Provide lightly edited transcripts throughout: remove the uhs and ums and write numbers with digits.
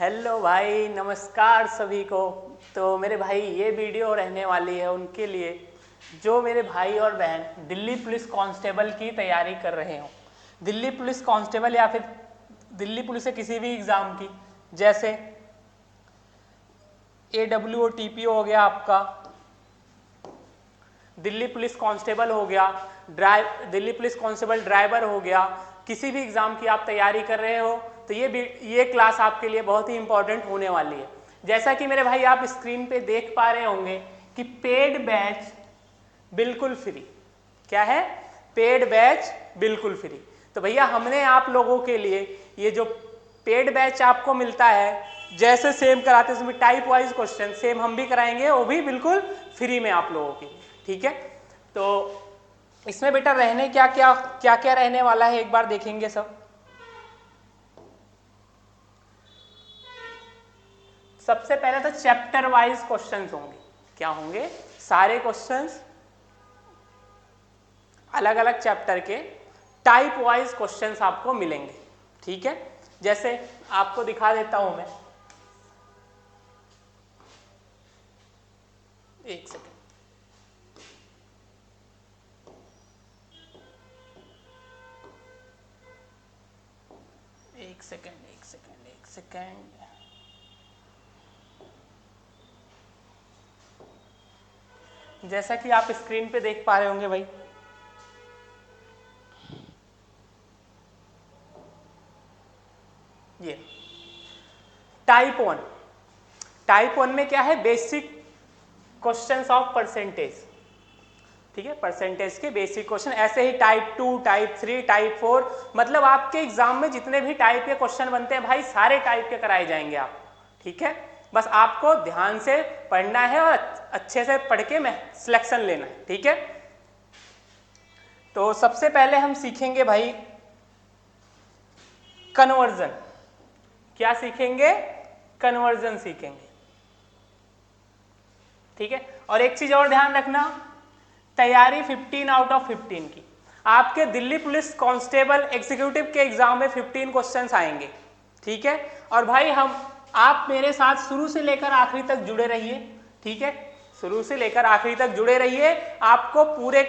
Hello भाई, नमस्कार सभी को। तो मेरे भाई ये वीडियो रहने वाली है उनके लिए जो मेरे भाई और बहन दिल्ली पुलिस कांस्टेबल की तैयारी कर रहे हो। दिल्ली पुलिस कांस्टेबल या फिर दिल्ली पुलिस से किसी भी एग्ज़ाम की, जैसे AWOTP हो गया आपका, दिल्ली पुलिस कांस्टेबल हो गया, दिल्ली पुलिस कांस्टेबल ड्राइवर हो गया, किसी भी एग्ज़ाम की आप तैयारी कर रहे हो तो ये क्लास आपके लिए बहुत ही इंपॉर्टेंट होने वाली है। जैसा कि मेरे भाई आप स्क्रीन पे देख पा रहे होंगे कि पेड बैच बिल्कुल फ्री। क्या है? पेड बैच बिल्कुल फ्री। तो भैया हमने आप लोगों के लिए ये जो पेड बैच आपको मिलता है, जैसे सेम कराते हैं उसमें टाइप वाइज क्वेश्चन सेम हम भी कराएंगे, वो भी बिल्कुल फ्री में आप लोगों की। ठीक है, तो इसमें बेटा रहने क्या क्या रहने वाला है एक बार देखेंगे सब। सबसे पहले तो चैप्टर वाइज क्वेश्चंस होंगे। क्या होंगे? सारे क्वेश्चंस अलग अलग चैप्टर के टाइप वाइज क्वेश्चंस आपको मिलेंगे। ठीक है, जैसे आपको दिखा देता हूं मैं, एक सेकेंड। एक सेकेंड। जैसा कि आप स्क्रीन पे देख पा रहे होंगे भाई, ये टाइप वन में क्या है? Basic questions of percentage. ठीक है, परसेंटेज के बेसिक क्वेश्चन। ऐसे ही टाइप 2, टाइप 3, टाइप 4, मतलब आपके एग्जाम में जितने भी टाइप के क्वेश्चन बनते हैं भाई, सारे टाइप के कराए जाएंगे आप। ठीक है, बस आपको ध्यान से पढ़ना है और अच्छे से पढ़ के सिलेक्शन लेना है। ठीक है, तो सबसे पहले हम सीखेंगे भाई कन्वर्जन। क्या सीखेंगे? कन्वर्जन सीखेंगे। ठीक है, और एक चीज और ध्यान रखना, तैयारी 15 आउट ऑफ 15 की। आपके दिल्ली पुलिस कांस्टेबल एग्जीक्यूटिव के एग्जाम में 15 क्वेश्चंस आएंगे। ठीक है, और भाई आप मेरे साथ शुरू से लेकर आखिरी तक जुड़े रहिए। ठीक है, शुरू से लेकर आखिरी तक जुड़े रहिए। आपको पूरे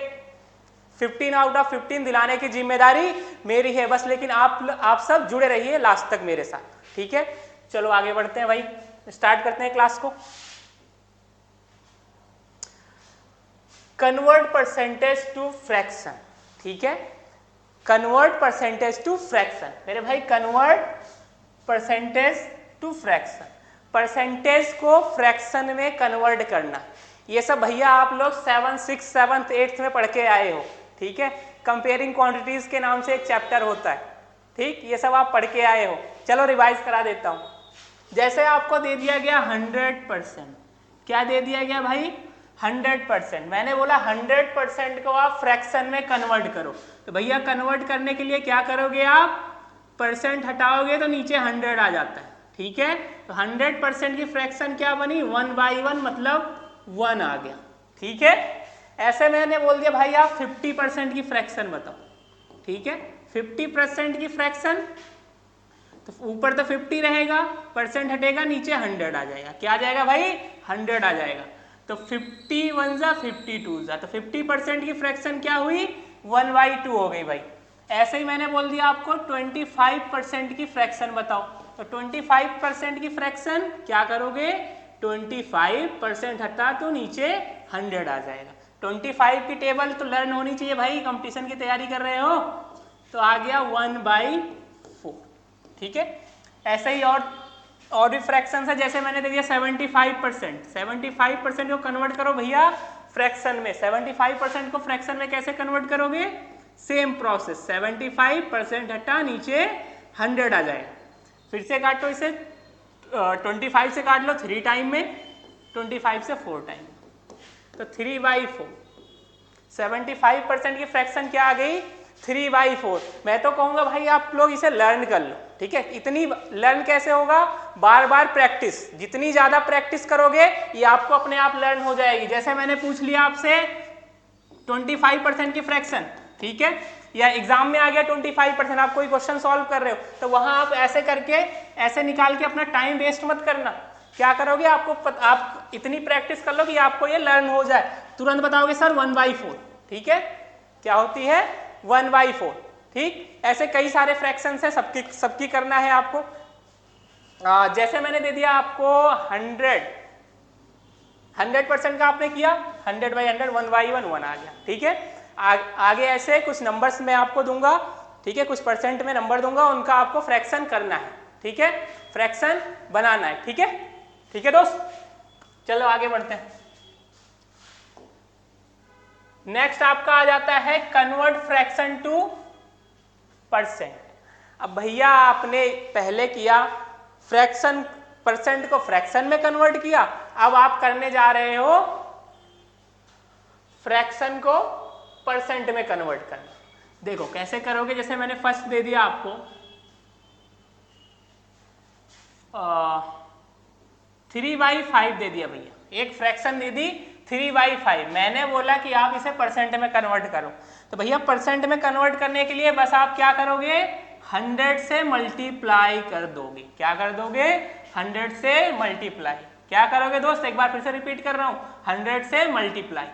15 आउट ऑफ 15 दिलाने की जिम्मेदारी मेरी है बस, लेकिन आप सब जुड़े रहिए लास्ट तक मेरे साथ। ठीक है, चलो आगे बढ़ते हैं भाई, स्टार्ट करते हैं क्लास को। Convert percentage to fraction. ठीक है, कन्वर्ट परसेंटेज टू फ्रैक्शन। मेरे भाई convert percentage to fraction, percentage को फ्रैक्शन में कन्वर्ट करना। ये सब भैया आप लोग 7th, 6th, 7th, 8th में पढ़ के आए हो। ठीक है, कंपेयरिंग क्वांटिटीज के नाम से एक चैप्टर होता है। ठीक, ये सब आप पढ़ के आए हो। चलो रिवाइज करा देता हूं। जैसे आपको दे दिया गया 100%। क्या दे दिया गया भाई? 100%। मैंने बोला 100% को आप फ्रैक्शन में कन्वर्ट करो। तो भैया कन्वर्ट करने के लिए क्या करोगे आप? परसेंट हटाओगे तो नीचे 100 आ जाता है। ठीक है, तो 100% की फ्रैक्शन क्या बनी? 1/1, मतलब 1 आ गया। ठीक है, ऐसे मैंने बोल दिया भाई आप 50% की फ्रैक्शन बताओ। ठीक है, 50% की फ्रैक्शन, तो ऊपर तो 50 रहेगा, परसेंट हटेगा, नीचे 100 आ जाएगा। क्या आ जाएगा भाई? 100 आ जाएगा। तो 50 1 जा 52 जा, तो 50% की फ्रैक्शन क्या हुई? 1/2 हो गई भाई। ऐसे ही मैंने बोल दिया आपको 25% की फ्रैक्शन बताओ। तो 25% की फ्रैक्शन क्या करोगे? 25% हटा तो नीचे 100 आ जाएगा। 25 की टेबल तो लर्न होनी चाहिए भाई, कंपटीशन की तैयारी कर रहे हो। तो आ गया 1/4। ठीक है, ऐसे ही और भी फ्रैक्शन है। जैसे मैंने दे दिया 75%। 75% को कन्वर्ट करो भैया फ्रैक्शन में। 75% को फ्रैक्शन में कैसे कन्वर्ट करोगे? सेम प्रोसेस, 75% हटा, नीचे 100 आ जाएगा। फिर से काटो इसे, 25 से काट लो 3 टाइम में, 25 से 4 टाइम, तो 3/4। 75% की फ्रैक्शन क्या आ गई? 3/4। मैं तो कहूंगा भाई आप लोग इसे लर्न कर लो। ठीक है, इतनी लर्न कैसे होगा? बार बार प्रैक्टिस। जितनी ज्यादा प्रैक्टिस करोगे ये आपको अपने आप लर्न हो जाएगी। जैसे मैंने पूछ लिया आपसे 25% की फ्रैक्शन। ठीक है, या एग्जाम में आ गया 25%, आप कोई क्वेश्चन सॉल्व कर रहे हो तो वहां आप ऐसे करके ऐसे निकाल के अपना टाइम वेस्ट मत करना। क्या करोगे, आप इतनी प्रैक्टिस कर लो कि आपको ये लर्न हो जाए, तुरंत बताओगे सर 1/4, ठीक है, क्या होती है 1/4, ठीक। ऐसे कई सारे फ्रैक्शंस है, सबकी करना है आपको। जैसे मैंने दे दिया आपको 100% का आपने किया, 100/100 1/1 1 आ गया, ठीक है। आगे ऐसे कुछ नंबर्स मैं आपको दूंगा, ठीक है, कुछ परसेंट में नंबर दूंगा, उनका आपको फ्रैक्शन करना है, ठीक है, फ्रैक्शन बनाना है, ठीक है, ठीक है दोस्त। चलो आगे बढ़ते हैं। नेक्स्ट आपका आ जाता है कन्वर्ट फ्रैक्शन टू परसेंट। अब भैया आपने पहले किया फ्रैक्शन, परसेंट को फ्रैक्शन में कन्वर्ट किया, अब आप करने जा रहे हो फ्रैक्शन को परसेंट में कन्वर्ट करना। देखो कैसे करोगे, जैसे मैंने फर्स्ट दे दिया आपको 3/5 दे दिया भैया, एक फ्रैक्शन दे दी 3/5, मैंने बोला कि आप इसे परसेंट में कन्वर्ट करो, तो भैया परसेंट में कन्वर्ट करने के लिए बस आप क्या करोगे, 100 से मल्टीप्लाई कर दोगे। क्या कर दोगे, 100 से मल्टीप्लाई। क्या करोगे दोस्त, एक बार फिर से रिपीट कर रहा हूं, 100 से मल्टीप्लाई,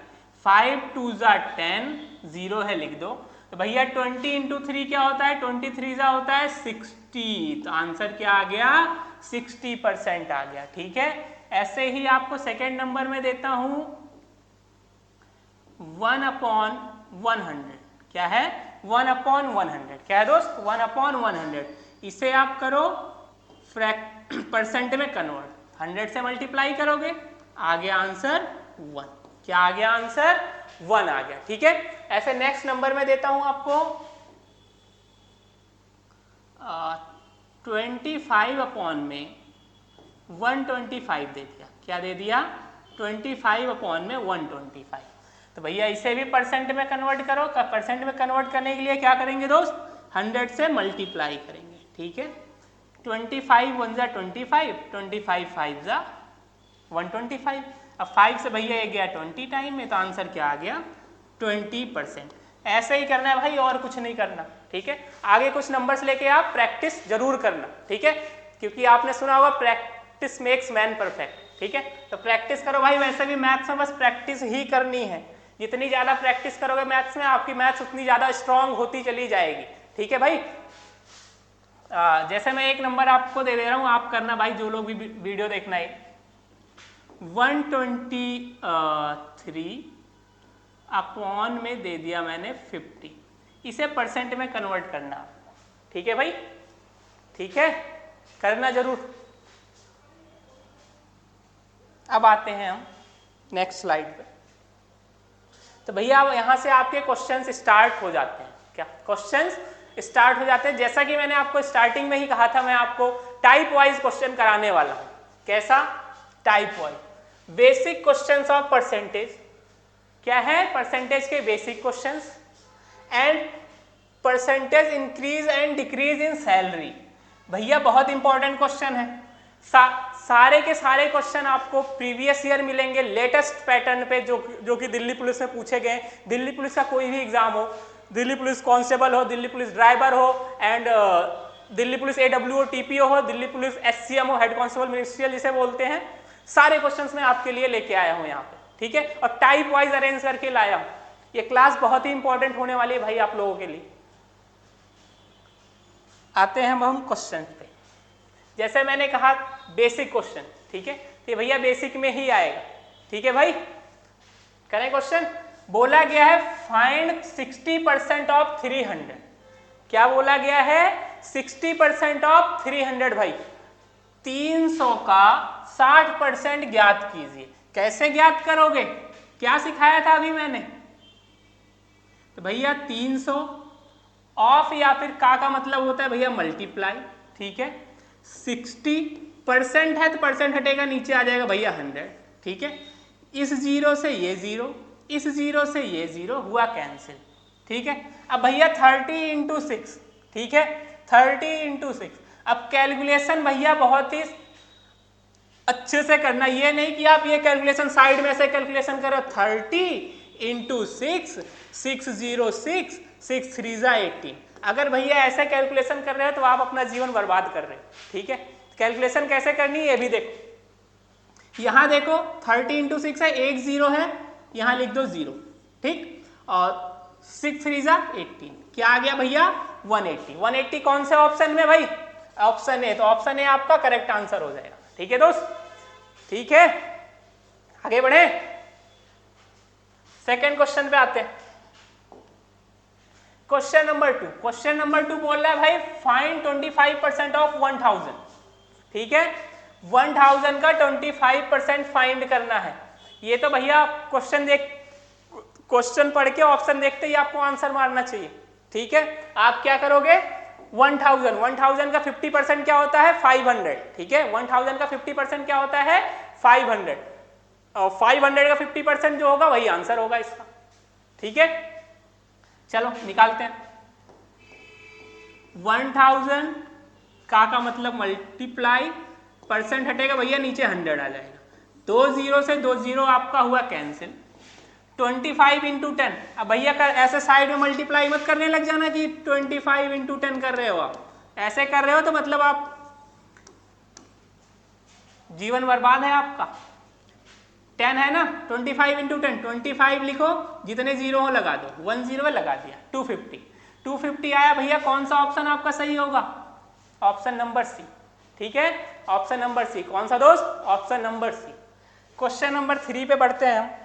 5 2 = 10, 0 है लिख दो, तो भैया 20 × 3 क्या होता है, 23 होता है 60, तो आंसर क्या आ गया 60% आ गया, ठीक है। ऐसे ही आपको सेकेंड नंबर में देता हूं 1/100, क्या है 1/100, क्या है दोस्त 1/100, इसे आप करो परसेंट में कन्वर्ट, 100 से मल्टीप्लाई करोगे, आ गया आंसर 1, क्या आ गया आंसर 1 आ गया, ठीक है। ऐसे नेक्स्ट नंबर में देता हूं आपको 25/125 दे दिया, क्या दे दिया 25/125, तो भैया इसे भी परसेंट में कन्वर्ट करो। परसेंट में कन्वर्ट करने के लिए क्या करेंगे दोस्त, 100 से मल्टीप्लाई करेंगे, ठीक है। 25 1 = 25, 25 5 = 125, अब 5 से भैया ये गया 20 टाइम में, तो आंसर क्या आ गया 20%। ऐसे ही करना है भाई, और कुछ नहीं करना, ठीक है। आगे कुछ नंबर्स लेके आप प्रैक्टिस जरूर करना, ठीक है, क्योंकि आपने सुना होगा प्रैक्टिस मेक्स मैन परफेक्ट, ठीक है, तो प्रैक्टिस करो भाई। वैसे भी मैथ्स में बस प्रैक्टिस ही करनी है, जितनी ज्यादा प्रैक्टिस करोगे मैथ्स में, आपकी मैथ्स उतनी ज्यादा स्ट्रांग होती चली जाएगी, ठीक है भाई। जैसे मैं एक नंबर आपको दे रहा हूं, आप करना भाई, जो लोग भी वीडियो देखना है, 123 में दे दिया मैंने 50, इसे परसेंट में कन्वर्ट करना, ठीक है भाई, ठीक है, करना जरूर। अब आते हैं हम नेक्स्ट स्लाइड पे, तो भैया अब यहां से आपके क्वेश्चंस स्टार्ट हो जाते हैं। क्या क्वेश्चंस स्टार्ट हो जाते हैं, जैसा कि मैंने आपको स्टार्टिंग में ही कहा था, मैं आपको टाइप वाइज क्वेश्चन कराने वाला हूं। कैसा, type wise, basic questions of percentage, क्या है परसेंटेज के basic questions, and percentage increase and decrease in salary. भैया बहुत इंपॉर्टेंट क्वेश्चन है, सारे के सारे क्वेश्चन आपको प्रीवियस ईयर मिलेंगे लेटेस्ट पैटर्न पे, जो कि दिल्ली पुलिस में पूछे गए। दिल्ली पुलिस का कोई भी एग्जाम हो, दिल्ली पुलिस कांस्टेबल हो, दिल्ली पुलिस ड्राइवर हो, and Delhi police AWO TPO हो, दिल्ली पुलिस SCM हो, हेड कांस्टेबल मिनिस्ट्रियल जिसे बोलते हैं, सारे क्वेश्चंस मैं आपके लिए लेके आया हूं यहाँ पे, ठीक है, और टाइप वाइज अरेंज करके लाया हूं। ये क्लास बहुत ही इंपॉर्टेंट होने वाली है भाई आप लोगों के लिए। आते हैं हम क्वेश्चन पे, जैसे मैंने कहा बेसिक क्वेश्चन, ठीक है, तो भैया बेसिक में ही आएगा, ठीक है भाई। करें क्वेश्चन, बोला गया है फाइंड 60% ऑफ 300, क्या बोला गया है 60% ऑफ 300, भाई 300 का 60% ज्ञात कीजिए। कैसे ज्ञात करोगे, क्या सिखाया था अभी मैंने, तो भैया 300 ऑफ या फिर का मतलब होता है भैया मल्टीप्लाई, ठीक है, 60% है तो परसेंट हटेगा, नीचे आ जाएगा भैया 100, ठीक है, इस जीरो से ये जीरो, इस जीरो से ये जीरो हुआ कैंसिल, ठीक है। अब भैया 30 × 6, ठीक है, 30 × 6। अब कैलकुलेशन भैया बहुत ही अच्छे से करना, ये नहीं कि आप ये कैलकुलेशन साइड में से कैलकुलेशन करो, 30 × 6 606 6 3 जा 18। अगर भैया ऐसे कैलकुलेशन कर रहे हो तो आप अपना जीवन बर्बाद कर रहे हो, ठीक है। कैलकुलेशन कैसे करनी है ये भी देखो। यहाँ देखो 30 इंटू 6 है, एक जीरो है, यहाँ लिख दो 0, ठीक। और 6 3 जा 18, क्या आ गया भैया 180। 180 कौन से ऑप्शन में भाई, ऑप्शन ए, तो ऑप्शन ए आपका करेक्ट आंसर हो जाएगा, ठीक है दोस्त, ठीक है। आगे बढ़े, सेकेंड क्वेश्चन पे आते हैं। क्वेश्चन नंबर 2, क्वेश्चन नंबर 2 बोल रहा है भाई फाइंड 25% ऑफ 1000, ठीक है। 1000 का 25% फाइंड करना है। ये तो भैया क्वेश्चन देख, क्वेश्चन पढ़ के ऑप्शन देखते ही आपको आंसर मारना चाहिए, ठीक है। आप क्या करोगे, 1000 का 50% क्या होता है 500, ठीक है। 1000 का 50% क्या होता है 500, और 500 का 50% जो होगा वही आंसर होगा इसका, ठीक है। चलो निकालते हैं। 1000 का मतलब मल्टीप्लाई, परसेंट हटेगा भैया नीचे 100 आ जाएगा, 2 जीरो से 2 जीरो आपका हुआ कैंसिल। 25 इंटू 10, अब भैया का ऐसे साइड में मल्टीप्लाई मत करने लग जाना कि 25 इंटू 10 कर रहे हो, आप ऐसे कर रहे हो तो मतलब आप जीवन बर्बाद है आपका। 10 है ना, 25 इंटू 10, 25 लिखो, जितने जीरो हो लगा दो, 1 जीरो लगा दिया, 250, 250 आया भैया। कौन सा ऑप्शन आपका सही होगा, ऑप्शन नंबर सी, ठीक है। ऑप्शन नंबर सी, कौन सा दोस्त, option number C. Question number 3 पे बढ़ते हैं हम।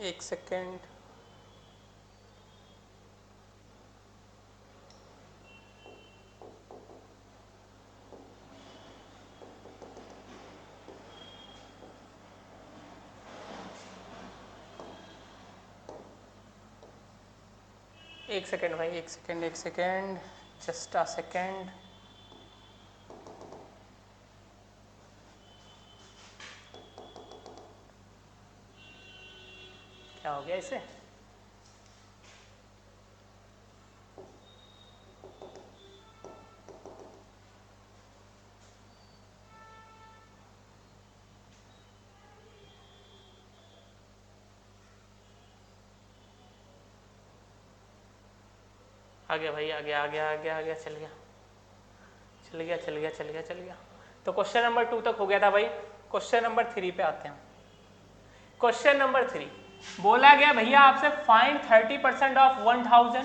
एक सेकेंड, एक सेकेंड भाई, एक सेकेंड, एक सेकेंड, जस्ट अ सेकेंड। क्या हो गया इसे, आ गया भाई, आ गया, आ गया, आ गया, आ गया, चल गया, चल गया, चल गया, चल गया, चल गया। तो क्वेश्चन नंबर 2 तक हो गया था भाई। क्वेश्चन नंबर 3 पे आते हैं। क्वेश्चन नंबर 3 बोला गया भैया आपसे फाइंड 30% ऑफ 1000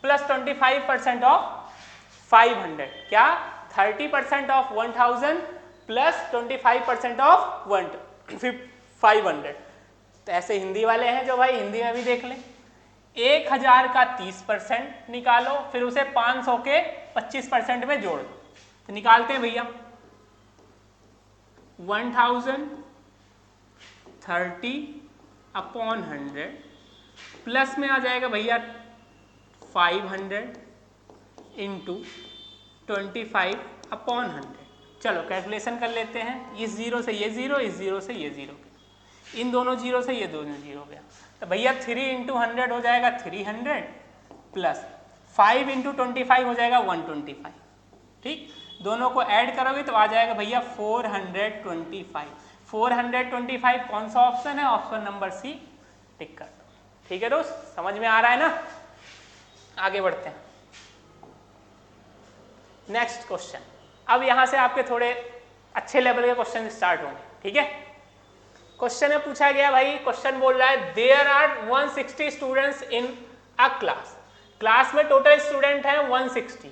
प्लस 25% ऑफ 500। क्या, 30% ऑफ 1000 प्लस 25% ऑफ 500। तो ऐसे हिंदी वाले हैं जो भाई हिंदी में भी देख लें। 1000 का 30% निकालो, फिर उसे 500 के 25% में जोड़ दो। तो निकालते हैं भैया, 1000 30 अपॉन 100 प्लस में आ जाएगा भैया 500 इंटू 25 अपॉन 100। चलो कैलकुलेशन कर लेते हैं, इस जीरो से ये जीरो, इस जीरो से ये जीरो, इन दोनों जीरो से ये दोनों जीरो गया। तो भैया 3 इंटू 100 हो जाएगा 300 प्लस 5 इंटू 25 हो जाएगा 125, ठीक। दोनों को ऐड करोगे तो आ जाएगा भैया 425। 425 कौन सा ऑप्शन है, ऑप्शन नंबर सी, टिक कर दो, ठीक है दोस्त, समझ में आ रहा है ना। आगे बढ़ते हैं, नेक्स्ट क्वेश्चन। अब यहां से आपके थोड़े अच्छे लेवल के क्वेश्चन स्टार्ट होंगे, ठीक है। क्वेश्चन में पूछा गया भाई, क्वेश्चन बोल रहा है there are 160 students in a class. Class में टोटल स्टूडेंट है 160,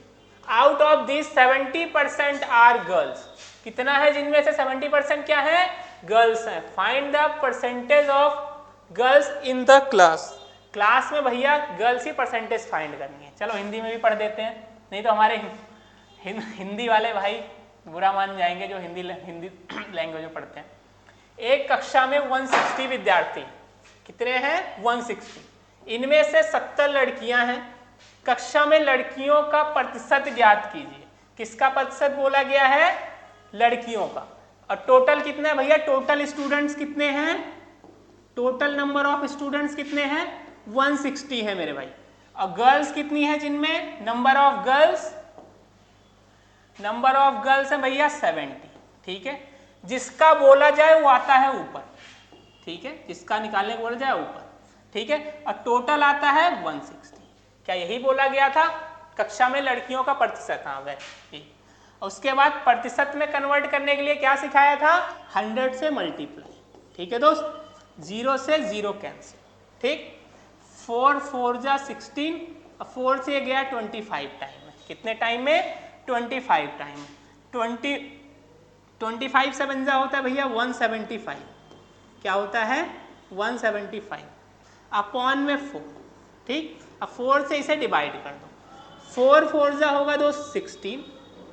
out of this 70% are girls. कितना है जिनमें से 70% क्या है, गर्ल्स हैं। Find the percentage of girls in the class. Class में भैया गर्ल्स ही परसेंटेज फाइंड करनी है। चलो हिंदी में भी पढ़ देते हैं, नहीं तो हमारे हिंदी वाले भाई बुरा मान जाएंगे जो हिंदी लैंग्वेज में पढ़ते हैं। एक कक्षा में 160 विद्यार्थी, कितने हैं 160, इनमें से 70 लड़कियां हैं। कक्षा में लड़कियों का प्रतिशत ज्ञात कीजिए। किसका प्रतिशत बोला गया है, लड़कियों का। और टोटल कितना है भैया, टोटल स्टूडेंट्स कितने हैं, टोटल नंबर ऑफ स्टूडेंट्स कितने हैं 160 है मेरे भाई। और गर्ल्स कितनी है जिनमें, नंबर ऑफ गर्ल्स है भैया 70, ठीक है। जिसका बोला जाए वो आता है ऊपर, ठीक है, जिसका निकालने को बोला जाए ऊपर, ठीक है, और टोटल आता है 160। क्या यही बोला गया था कक्षा में लड़कियों का प्रतिशत? हाँ वह। उसके बाद प्रतिशत में कन्वर्ट करने के लिए क्या सिखाया था? 100 से मल्टीप्लाई, ठीक है दोस्त, 0 से 0 कैंसिल, ठीक, 4 4 जा 16, 4 से गया 25 टाइम में, कितने टाइम में? 25 टाइम में। 25 से बन जा होता है भैया 175, क्या होता है? 175 अपॉन में 4, ठीक, अब 4 से इसे डिवाइड कर दो, 4 4 जा होगा दोस्त 16,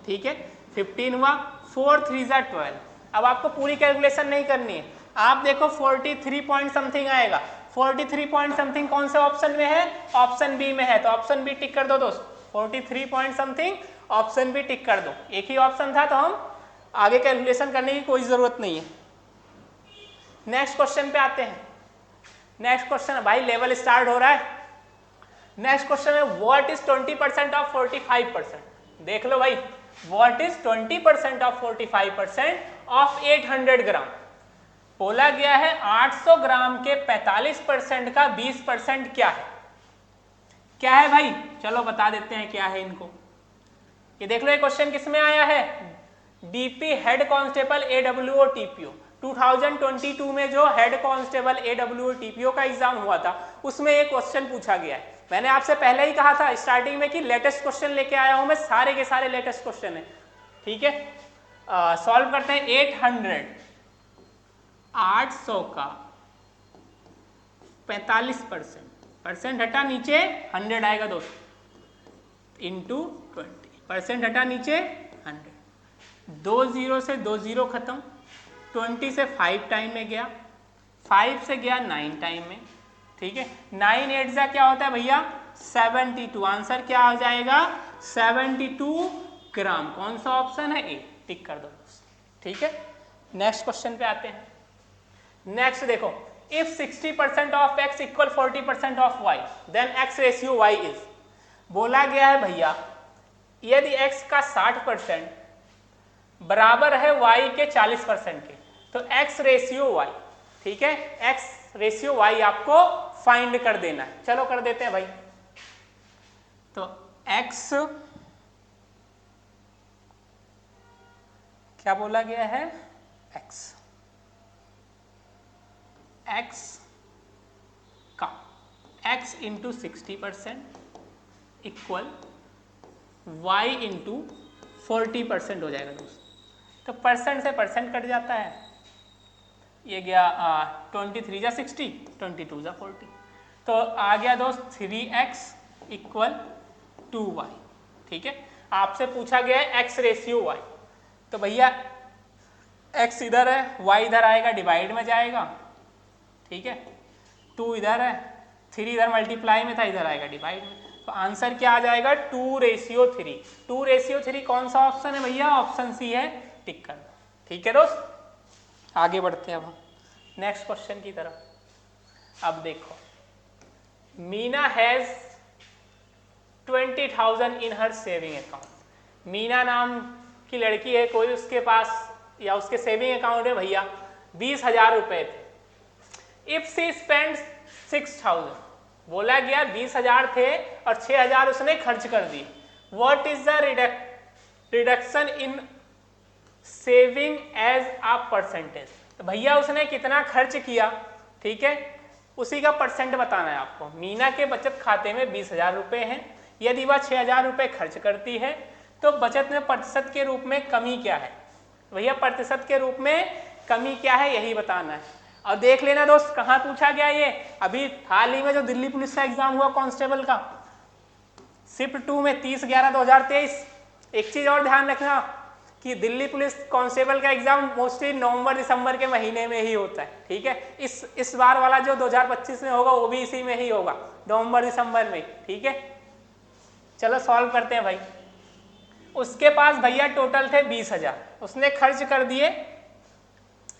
ठीक है, 15 हुआ, 4 3 जा 12। अब आपको पूरी कैलकुलेशन नहीं करनी है, आप देखो 43 पॉइंट समथिंग आएगा, 43 पॉइंट समथिंग कौन से ऑप्शन में है? ऑप्शन बी में है, तो ऑप्शन बी टिक कर दो दोस्त, 43 point something option B tick कर दो, एक ही ऑप्शन था तो हम आगे कैलकुलेशन करने की कोई जरूरत नहीं है। नेक्स्ट क्वेश्चन पे आते हैं। नेक्स्ट क्वेश्चन भाई लेवल स्टार्ट हो रहा है। नेक्स्ट क्वेश्चन है व्हाट इज 20% ऑफ 45%? देख लो भाई, व्हाट इज 20% ऑफ 45% ऑफ 800 ग्राम? बोला गया है 800 ग्राम के 45% का 20% क्या है? क्या है भाई? चलो बता देते हैं क्या है इनको। ये देख लो, ये क्वेश्चन किस में आया है? DP head constable AWO TPO 2022 में जो हेड कांस्टेबल AWO TPO का एग्जाम हुआ था उसमें एक क्वेश्चन पूछा गया है। मैंने आपसे पहले ही कहा था स्टार्टिंग में कि लेटेस्ट क्वेश्चन लेके आया हूं मैं, सारे के सारे लेटेस्ट क्वेश्चन है, ठीक है। सॉल्व करते हैं। 800 का 45%, हटा नीचे 100 आएगा दोस्त, इंटू 20%, हटा नीचे 100, 2 0 से 2 0 खत्म, 20 से 5 टाइम में गया, 5 से गया 9 टाइम में, ठीक है, 9 8 जा क्या होता है भैया? 72। आंसर क्या हो जाएगा? 72 ग्राम। कौन सा ऑप्शन है? ए, टिक कर दो, ठीक है। नेक्स्ट क्वेश्चन पे आते हैं। नेक्स्ट देखो, if 60% of x equal 40% of y then x ratio y is. बोला गया है भैया यदि x का 60% बराबर है y के 40% के, तो x रेशियो y, ठीक है, x रेशियो y आपको फाइंड कर देना है। चलो कर देते हैं भाई। तो x क्या बोला गया है? x का x into 60% equal y into 40% हो जाएगा दोस्त। तो परसेंट से परसेंट कट जाता है, ये गया 23 जा 60, 22 जा 40, तो आ गया दोस्त 3x इक्वल 2y, ठीक है। आपसे पूछा गया है x रेशियो y, तो भैया x इधर है, y इधर आएगा, डिवाइड में जाएगा, ठीक है, 2 इधर है, 3 इधर मल्टीप्लाई में था, इधर आएगा डिवाइड में, तो आंसर क्या आ जाएगा? 2:3। 2:3 कौन सा ऑप्शन है भैया? ऑप्शन सी है, टिक कर दो, ठीक है दोस्त। आगे बढ़ते हैं अब हम नेक्स्ट क्वेश्चन की तरफ। अब देखो, Meena has 20,000 in her saving account. Meena नाम की लड़की है कोई, उसके पास या उसके सेविंग अकाउंट में भैया 20,000 रुपए थे। इफ सी स्पेंड 6,000, बोला गया 20,000 थे और 6,000 उसने खर्च कर दिए। What is the reduction in saving as a percentage? तो भैया उसने कितना खर्च किया, ठीक है, उसी का परसेंट बताना है आपको। मीना के बचत खाते में 20,000 रुपए हैं, यदि वह 6,000 रुपए खर्च करती है तो बचत में प्रतिशत के रूप में कमी क्या है? भैया प्रतिशत के रूप में कमी क्या है यही बताना है। और देख लेना दोस्त कहाँ पूछा गया ये, अभी हाल ही में जो दिल्ली पुलिस का एग्जाम हुआ कांस्टेबल का, शिफ्ट 2 में 30/11/2023। एक चीज और ध्यान रखना कि दिल्ली पुलिस कांस्टेबल का एग्जाम मोस्टली नवंबर दिसंबर के महीने में ही होता है, ठीक है। इस बार वाला जो 2025 में होगा वो भी इसी में ही होगा, नवंबर दिसंबर में, ठीक है। चलो सॉल्व करते हैं भाई। उसके पास भैया टोटल थे 20,000, उसने खर्च कर दिए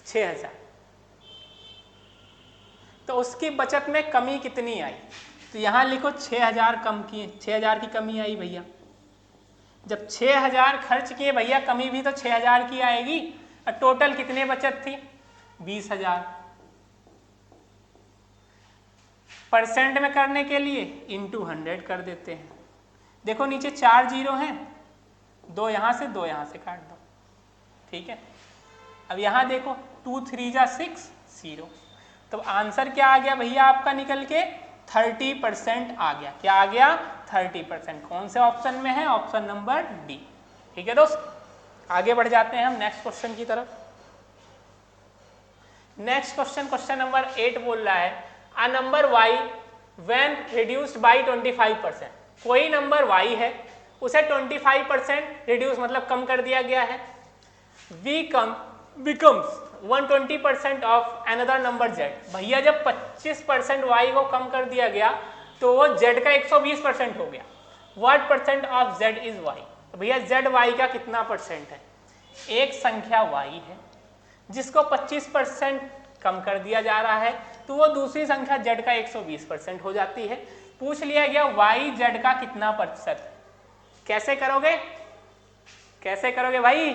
6,000, तो उसकी बचत में कमी कितनी आई? तो यहां लिखो 6,000 कम किए, 6,000 की कमी आई भैया। जब 6,000 खर्च किए भैया, कमी भी तो 6,000 की आएगी, और टोटल कितने बचत थी? 20,000। परसेंट में करने के लिए इंटू 100 कर देते हैं। देखो नीचे 4 जीरो हैं, 2 यहाँ से 2 यहाँ से काट दो, ठीक है। अब यहाँ देखो 2 3 जा 6 0, तो आंसर क्या आ गया भैया आपका निकल के? 30% आ गया। क्या आ गया? 30%। कौन से ऑप्शन में है? Option number D. ठीक है दोस्त, आगे बढ़ जाते हैं हम नेक्स्ट क्वेश्चन की तरफ। नेक्स्ट क्वेश्चन, क्वेश्चन नंबर 8 बोल रहा है a number y when reduced by 25%। कोई नंबर y है, उसे 25% रिड्यूस मतलब कम कर दिया गया है। Becomes 120% of another number z। भैया जब 25% y को कम कर दिया गया तो वो z का 120% हो गया। What percent of z is y? तो भैया z y का कितना परसेंट है? एक संख्या y है जिसको 25% कम कर दिया जा रहा है, तो वो दूसरी संख्या z का 120% हो जाती है। पूछ लिया गया y z का कितना प्रतिशत है। कैसे करोगे? कैसे करोगे भाई?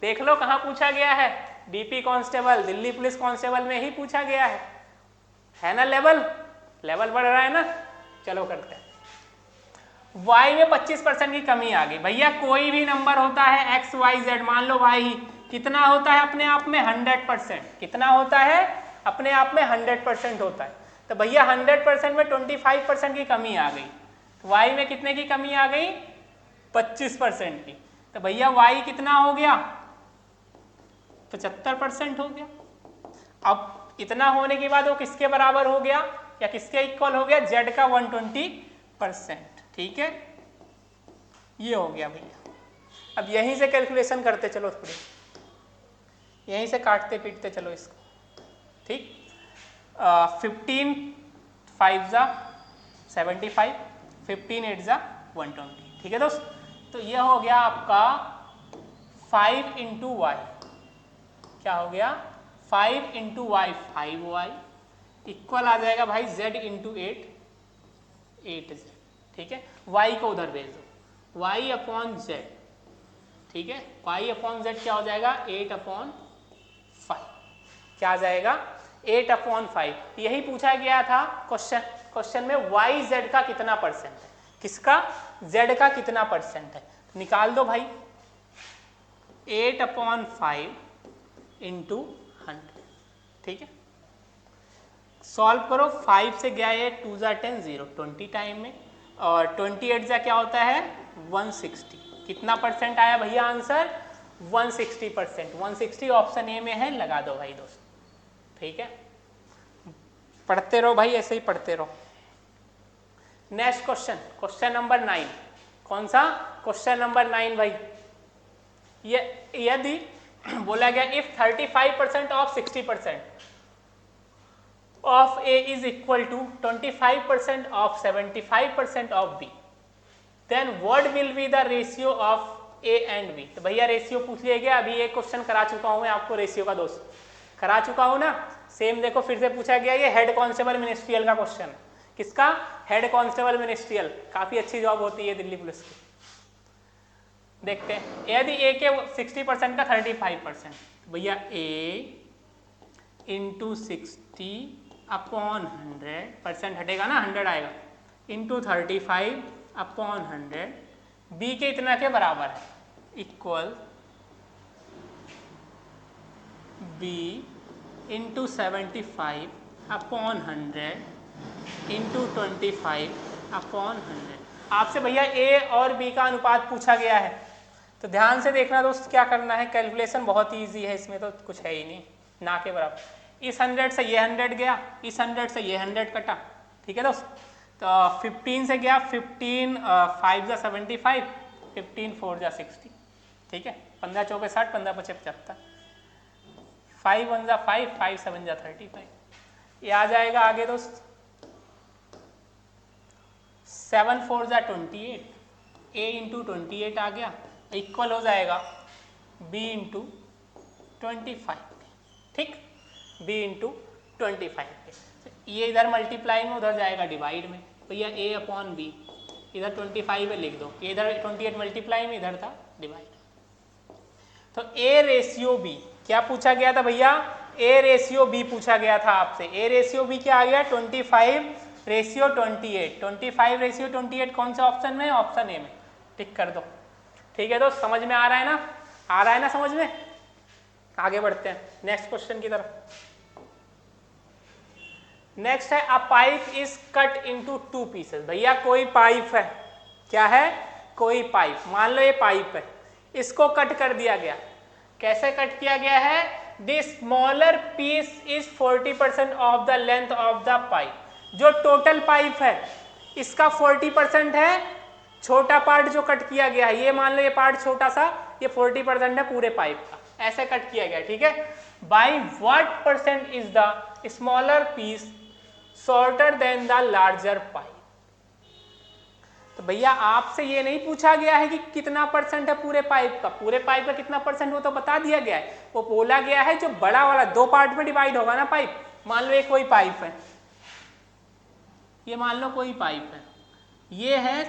देख लो कहाँ पूछा गया है, DP constable, Delhi police constable में ही पूछा गया है ना। लेवल बढ़ रहा है ना। चलो करते हैं। y में 25% की कमी आ गई। भैया कोई भी नंबर होता है x y z, मान लो y ही, कितना होता है अपने आप में? 100%। कितना होता है अपने आप में? 100% होता है। तो भैया 100% में 25% की कमी आ गई। y में कितने की कमी आ गई? 25% की। तो भैया y कितना हो गया? 75% हो गया। अब इतना होने के बाद वो किसके बराबर हो गया या किसके इक्वल हो गया? z का 120%। ठीक है, ये हो गया भैया। अब यहीं से कैलकुलेशन करते चलो, थोड़ी यहीं से काटते पीटते चलो इसको। ठीक, 15 5 जा 75, 15 8 जा 120। ठीक है दोस्त, तो ये हो गया आपका 5 इंटू वाई। क्या हो गया? 5 इंटू वाई 5y इक्वल आ जाएगा भाई z इंटू 8z। ठीक है, y को उधर भेज दो, y अपॉन z। ठीक है, y अपॉन z क्या हो जाएगा? 8/5। क्या आ जाएगा? 8/5। यही पूछा गया था क्वेश्चन में, y z का कितना परसेंट है? किसका? z का कितना परसेंट है? निकाल दो भाई। 8/5 इंटू 100। ठीक है, सॉल्व करो। 5 से गया ये 2 जा 10 0 20 टाइम में, और 28 जा क्या होता है? 160। कितना परसेंट आया भैया आंसर? 160%। 160 ऑप्शन ए में है, लगा दो भाई दोस्त। ठीक है, पढ़ते रहो भाई, ऐसे ही पढ़ते रहो। Next question, question number 9। कौन सा? क्वेश्चन नंबर 9 भाई। यदि बोला गया if 35% of 60% of A is equal to 25% of 75% of B, then what will be the ratio of A and B? तो भैया रेशियो पूछ लिया गया। अभी एक क्वेश्चन करा चुका हूं मैं आपको रेशियो का दोस्त, करा चुका हूं ना। सेम देखो फिर से पूछा गया, ये हेड कांस्टेबल मिनिस्ट्रियल का क्वेश्चन है। किसका? Head constable ministerial. काफी अच्छी जॉब होती है दिल्ली पुलिस की। देखते हैं, यदि ए के 60% का 35%, भैया ए इंटू 60/100%, हटेगा ना 100 आएगा, इंटू 35/100, बी के इतना के बराबर है, इक्वल बी इंटू 75/100 इंटू 25/100। आपसे भैया ए और बी का अनुपात पूछा गया है, तो ध्यान से देखना दोस्त क्या करना है। कैलकुलेशन बहुत ही ईजी है, इसमें तो कुछ है ही नहीं, ना के बराबर। इस 100 से ये 100 गया, इस 100 से ये 100 कटा। ठीक है दोस्त, तो 15 से गया 15, 5 जा 75, 15 4 जा 60। ठीक है, 15 चौके 60, 15 पचे 75, 5 1 जा 5, 5 7 जा 35। ये आ जाएगा आगे दोस्त 7 4 जा 28, a इंटू 28 आ गया, इक्वल हो जाएगा b इंटू 25। ठीक, b इंटू 25। ये इधर मल्टीप्लाई में, उधर जाएगा डिवाइड में। भैया a अपॉन बी, इधर 25 है लिख दो, इधर 28 मल्टीप्लाई में, इधर था डिवाइड। तो a रेशियो b क्या पूछा गया था भैया? ए रेशियो बी पूछा गया था आपसे। ए रेशियो बी क्या आ गया? 25:28। 25:28 कौन सा ऑप्शन में? ऑप्शन ए में। टिक कर दो। ठीक है दोस्त, समझ में आ रहा है ना? आ रहा है ना समझ में? आगे बढ़ते हैं नेक्स्ट क्वेश्चन की तरफ। नेक्स्ट है अ pipe is cut into 2 pieces. भैया कोई पाइप है, क्या है? कोई पाइप। मान लो ये पाइप है, इसको कट कर दिया गया। कैसे कट किया गया है? The smaller piece is 40% of the length of the pipe. जो टोटल पाइप है इसका 40% है छोटा पार्ट जो कट किया गया है। ये मान लो ये पार्ट छोटा सा, ये 40% है पूरे पाइप का। ऐसे कट किया गया, ठीक है। By what percent is the smaller piece shorter than the larger pipe? तो भैया आपसे ये नहीं पूछा गया है कि कितना परसेंट है पूरे पाइप का। पूरे पाइप का कितना परसेंट वो तो बता दिया गया है। वो बोला गया है जो बड़ा वाला 2 पार्ट में डिवाइड होगा ना पाइप। मान लो ये कोई पाइप है, ये मान लो कोई पाइप है, ये है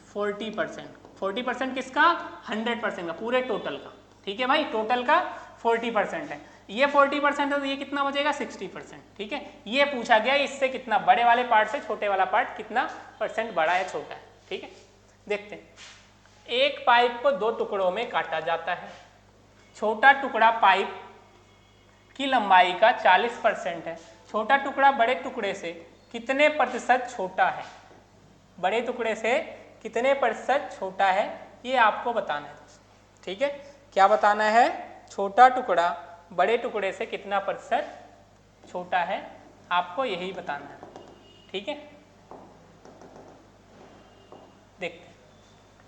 40%। 40% किसका? 100% का, पूरे टोटल का। ठीक है भाई, टोटल का 40% है। ये 40% है तो ये कितना बचेगा? 60%। ठीक है, ये पूछा गया इससे कितना बड़े वाले पार्ट से छोटे वाला पार्ट कितना परसेंट बड़ा है छोटा है। ठीक है, देखते हैं। एक पाइप को 2 टुकड़ों में काटा जाता है। छोटा टुकड़ा पाइप की लंबाई का 40% है। छोटा टुकड़ा बड़े टुकड़े से कितने प्रतिशत छोटा है? बड़े टुकड़े से कितने प्रतिशत छोटा है, ये आपको बताना है। ठीक है, क्या बताना है? छोटा टुकड़ा बड़े टुकड़े से कितना प्रतिशत छोटा है, आपको यही बताना है। ठीक है, देखते हैं।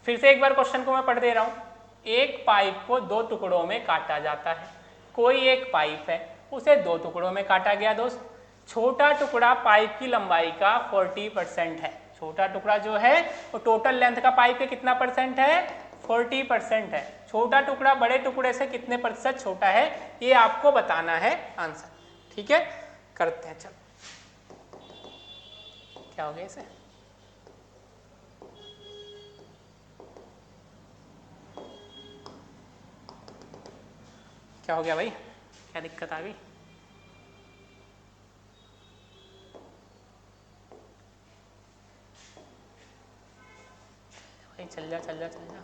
फिर से एक बार क्वेश्चन को मैं पढ़ दे रहा हूं। एक पाइप को 2 टुकड़ों में काटा जाता है। कोई एक पाइप है, उसे 2 टुकड़ों में काटा गया दोस्त। छोटा टुकड़ा पाइप की लंबाई का 40% है। छोटा टुकड़ा जो है वो टोटल लेंथ का पाइप के कितना परसेंट है? 40% है। छोटा टुकड़ा बड़े टुकड़े से कितने प्रतिशत छोटा है, ये आपको बताना है आंसर। ठीक है, करते हैं। चलो, क्या हो गया इसे? क्या हो गया भाई? क्या दिक्कत आ गई? भाई चल जा चल जा चल जा।